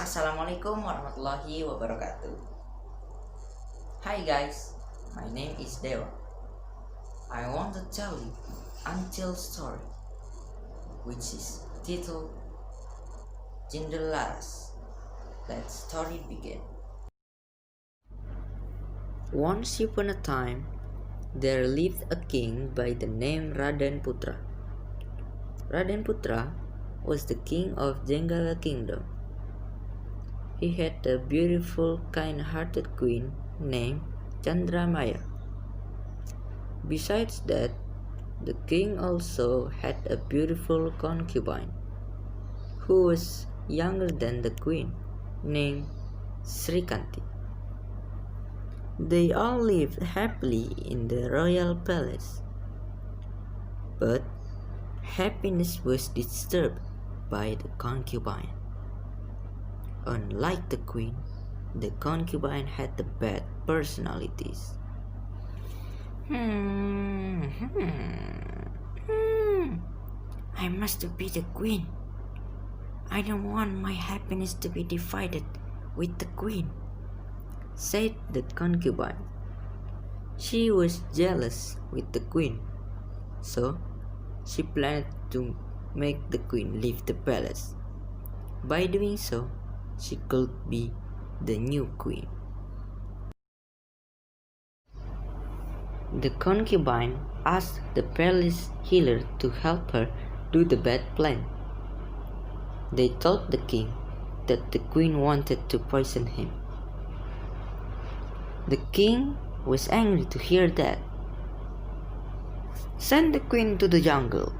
Assalamualaikum warahmatullahi wabarakatuh. Hi guys, my name is Dewa. I want to tell you until story, which is titled Jindelaras. Let story begin. Once upon a time, there lived a king by the name Raden Putra. Raden Putra was the king of Jenggala Kingdom. He had a beautiful, kind-hearted queen named Chandramaya. Besides that, the king also had a beautiful concubine, who was younger than the queen, named Srikanti. They all lived happily in the royal palace. But happiness was disturbed by the concubine. Unlike the queen, the concubine had the bad personalities. I must be the queen. I don't want my happiness to be divided with the queen, said the concubine. She was jealous with the queen, so she planned to make the queen leave the palace. By doing so, she could be the new queen. The concubine asked the palace healer to help her do the bad plan. They told the king that the queen wanted to poison him. The king was angry to hear that. "Send the queen to the jungle,"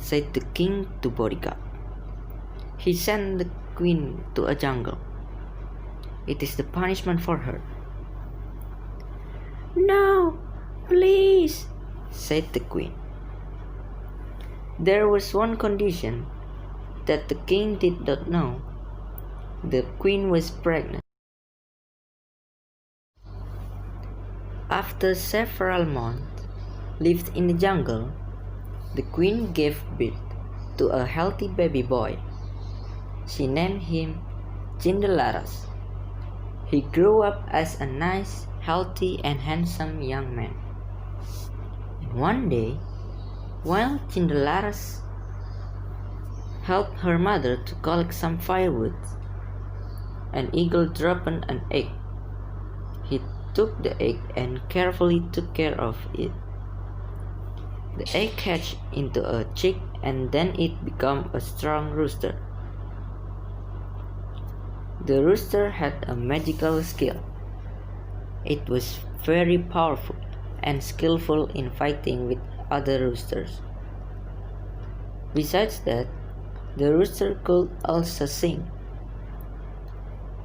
said the king to bodyguard. He sent the queen to a jungle. It is the punishment for her. "No, please," said the queen. There was one condition that the king did not know. The queen was pregnant. After several months lived in the jungle, the queen gave birth to a healthy baby boy. She named him Jindelaras. He grew up as a nice, healthy, and handsome young man. And one day, while Jindelaras helped her mother to collect some firewood, an eagle dropped an egg. He took the egg and carefully took care of it. The egg hatched into a chick, and then it became a strong rooster. The rooster had a magical skill. It was very powerful and skillful in fighting with other roosters. Besides that, the rooster could also sing.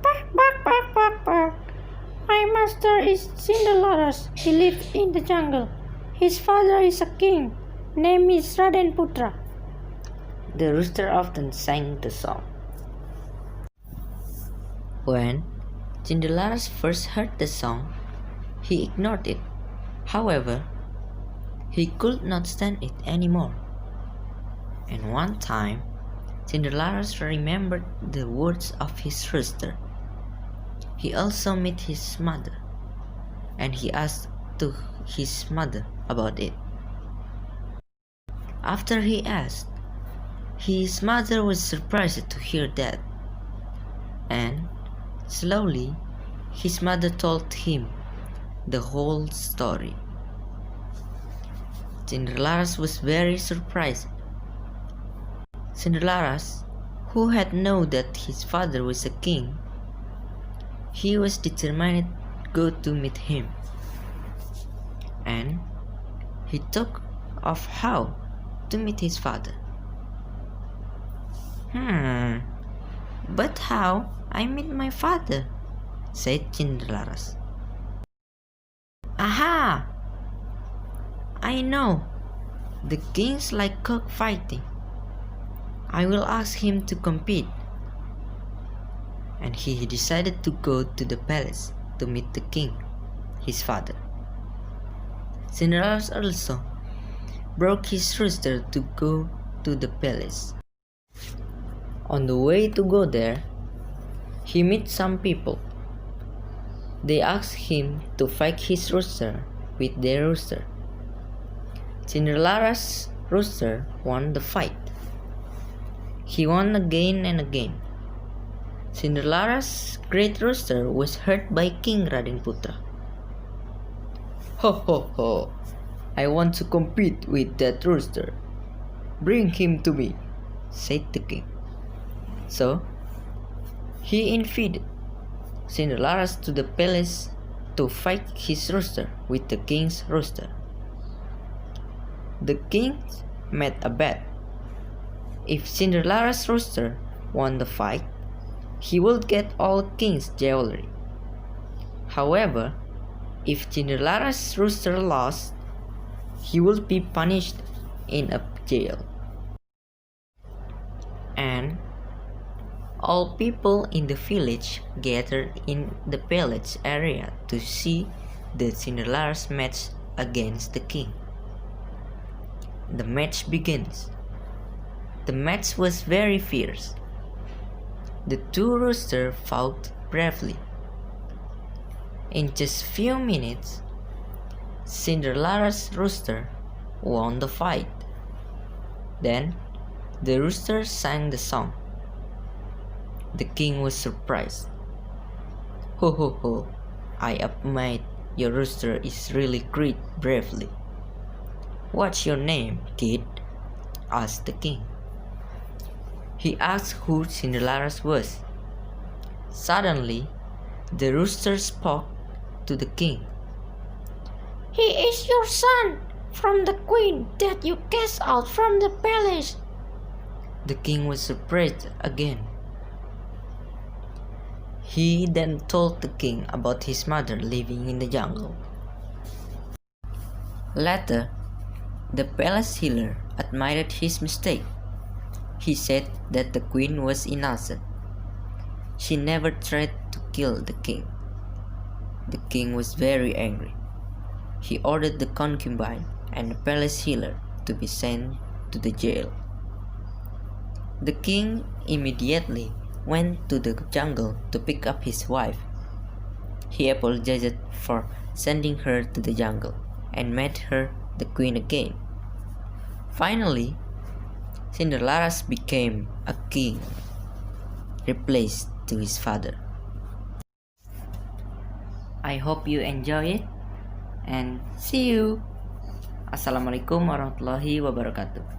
"Bark, bark, bark, bark, bark. My master is Jindelaras. He lives in the jungle. His father is a king. Name is Raden Putra." The rooster often sang the song. When Jindelaras first heard the song, he ignored it. However, he could not stand it anymore. And one time, Jindelaras remembered the words of his rooster. He also met his mother, and he asked to his mother about it. After he asked, his mother was surprised to hear that, and slowly his mother told him the whole story. Jindelaras was very surprised. Jindelaras, who had known that his father was a king, he was determined to go to meet him, and he thought of how to meet his father. But how I meet my father?" said Jindelaras. "Aha! I know. The kings like cockfighting. I will ask him to compete." And he decided to go to the palace to meet the king, his father. Jindelaras also broke his rooster to go to the palace. On the way to go there, he meets some people. They ask him to fight his rooster with their rooster. Cinderella's rooster won the fight. He won again and again. Cinderella's great rooster was hurt by King Radenputra. Ho ho ho! I want to compete with that rooster. Bring him to me, said the king. So, he invited Cinderella to the palace to fight his rooster with the king's rooster. The king made a bet. If Cinderella's rooster won the fight, he would get all king's jewelry. However, if Cinderella's rooster lost, he would be punished in a jail. And all people in the village gathered in the palace area to see the Cinderella's match against the king. The match begins. The match was very fierce. The two roosters fought bravely. In just few minutes, Cinderella's rooster won the fight. Then the rooster sang the song. The king was surprised. Ho ho ho, I admit your rooster is really great bravely. What's your name, kid? Asked the king. He asked who Cinderella was. Suddenly, the rooster spoke to the king. He is your son from the queen that you cast out from the palace. The king was surprised again. He then told the king about his mother living in the jungle. Later, the palace healer admitted his mistake. He said that the queen was innocent. She never tried to kill the king. The king was very angry. He ordered the concubine and the palace healer to be sent to the jail. The king immediately went to the jungle to pick up his wife. He apologized for sending her to the jungle and made her the queen again. Finally, Cinderella became a king, replaced to his father. I hope you enjoy it and see you. Assalamualaikum warahmatullahi wabarakatuh.